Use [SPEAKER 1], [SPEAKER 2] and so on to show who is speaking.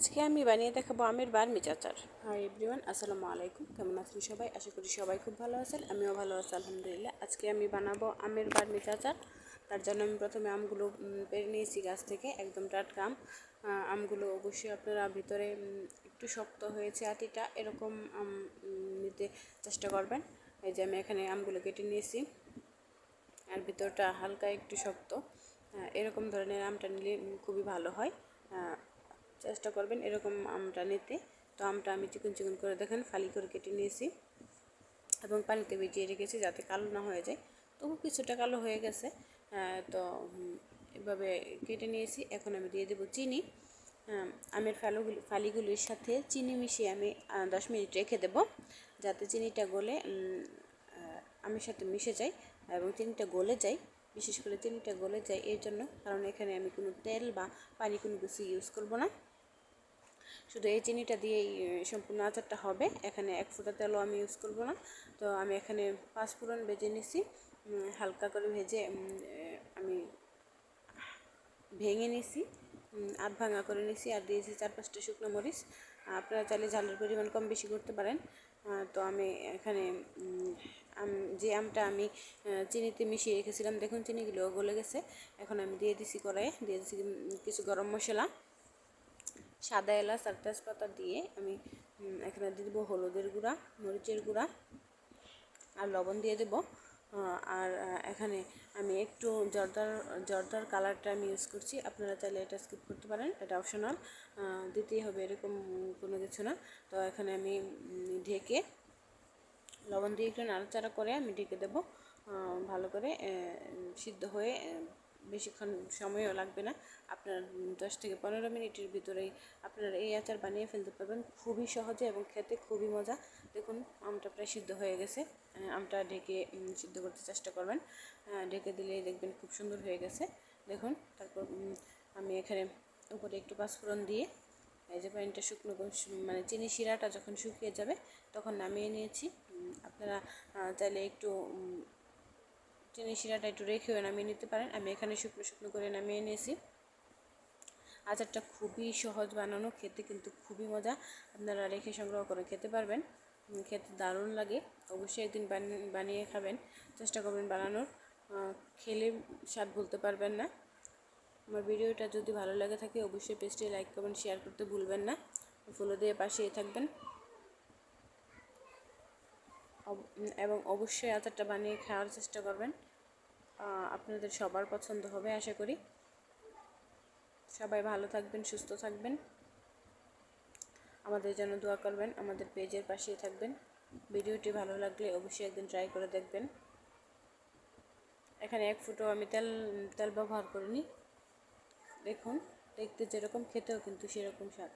[SPEAKER 1] আজকে আমি বানিয়ে দেখাবো আমের বার্মিজ আচার। হাই এভরিওয়ান, আসসালামু আলাইকুম। কেমন আছেন সবাই? আশা করি সবাই খুব ভালো আছেন, আমিও ভালো আছি আলহামদুলিল্লাহ। আজকে আমি বানাবো আমের বার্মিজ আচার। তার জন্য আমি প্রথমে আমগুলো পেড়ে নিয়েছি গাছ থেকে, একদম টাটকা আম। আমগুলো অবশ্যই আপনারা ভিতরে একটু শক্ত হয়েছে আটিটা, এরকম আম নিতে চেষ্টা করবেন। এই যে আমি এখানে আমগুলো কেটে নিয়েছি, আর ভিতরটা হালকা একটু শক্ত। এরকম ধরনের আমটা নিলে খুবই ভালো হয়। চেষ্টা করবেন এরকম আমটা নিতে। তো আমটা আমি চিকন চিকন করে দেখেন ফালি করে কেটে নিয়েছি এবং পানিতে ভিজিয়ে রেখেছি যাতে কালো না হয়ে যায়। তবু কিছুটা কালো হয়ে গেছে। তো এভাবে কেটে নিয়েছি। এখন আমি দিয়ে দেবো চিনি। আমের ফালিগুলির সাথে চিনি মিশিয়ে আমি 10 মিনিট রেখে দেব, যাতে চিনিটা গলে আমের সাথে মিশে যায় এবং চিনিটা গলে যায়। বিশেষ করে চিনিটা গলে যায় এর জন্য, কারণ এখানে আমি কোনো তেল বা পানি কোনো কিছু ইউজ করব না, শুধু এই চিনিটা দিয়েই সম্পূর্ণ আচারটা হবে। এখানে এক ফোঁটা তেলও আমি ইউজ করব না। তো আমি এখানে 5 ফোড়ন ভেজে নিছি, হালকা করে ভেজে আমি ভেঙে নিছি, আধ ভাঙা করে নিছি, আর দিয়েছি 4-5টা শুকনো মরিচ। আপনারা চাইলে ঝালের পরিমাণ কম বেশি করতে পারেন। তো আমি এখানে যে আমটা আমি চিনিতে মিশিয়ে রেখেছিলাম, দেখুন চিনিগুলো গলে গেছে। এখন আমি দিয়ে দিছি কড়াইয়ে, দিয়ে দিছি কিছু গরম মশলা, সাদা এলাচ আর তেজপাতা দিয়ে আমি এখানে দিয়ে দেবো হলুদের গুঁড়া, মরিচের গুঁড়া আর লবণ দিয়ে দেবো। আর এখানে আমি একটু জর্দার কালারটা আমি ইউজ করছি। আপনারা চাইলে এটা স্কিপ করতে পারেন, এটা অপশনাল, দিতেই হবে এরকম কোনো কিছু না। তো এখানে আমি ঢেকে লবণ দিয়ে একটু নাড়াচাড়া করে আমি ঢেকে দেবো। ভালো করে সিদ্ধ হয়ে বেশিক্ষণ সময়ও লাগবে না। আপনার 10 থেকে 15 মিনিটের ভিতরেই আপনারা এই আচার বানিয়ে ফেলতে পারবেন, খুবই সহজে এবং খেতে খুবই মজা। দেখুন আমটা প্রায় সিদ্ধ হয়ে গেছে। আমটা ঢেকে সিদ্ধ করতে চেষ্টা করবেন, ঢেকে দিলেই দেখবেন খুব সুন্দর হয়ে গেছে। দেখুন, তারপর আমি এখানে উপরে একটু পাঁচফোড়ন দিয়ে, এই যে পানিটা শুকনো মানে চিনি শিরাটা যখন শুকিয়ে যাবে তখন নামিয়ে নিয়েছি। আপনারা চাইলে একটু চিনি শিরাটা একটু রেখেও নামিয়ে নিতে পারেন। আমি এখানে শুকনো শুকনো করে নামিয়ে নিয়েছি। আচারটা খুবই সহজ বানানো, খেতে কিন্তু খুবই মজা। আপনারা রেখে সংগ্রহ করে খেতে পারবেন, খেতে দারুণ লাগে। অবশ্যই একদিন বানিয়ে খাবেন, চেষ্টা করবেন বানানোর, খেলে স্বাদ ভুলতে পারবেন না। আমার ভিডিওটা যদি ভালো লাগে থাকে অবশ্যই পেজটি লাইক করবেন, শেয়ার করতে ভুলবেন না, ফলো দিয়ে পাশেই থাকবেন এবং অবশ্যই আচারটা বানিয়ে খাওয়ার চেষ্টা করবেন। আপনাদের সবার পছন্দ হবে আশা করি। সবাই ভালো থাকবেন, সুস্থ থাকবেন, আমাদের জন্য দোয়া করবেন, আমাদের পেজের পাশেই থাকবেন। ভিডিওটি ভালো লাগলে অবশ্যই একদিন ট্রাই করে দেখবেন। এখানে এক ফুটো আমি তেল ব্যবহার করিনি। দেখুন, দেখতে যেরকম খেতেও কিন্তু সেরকম স্বাদ।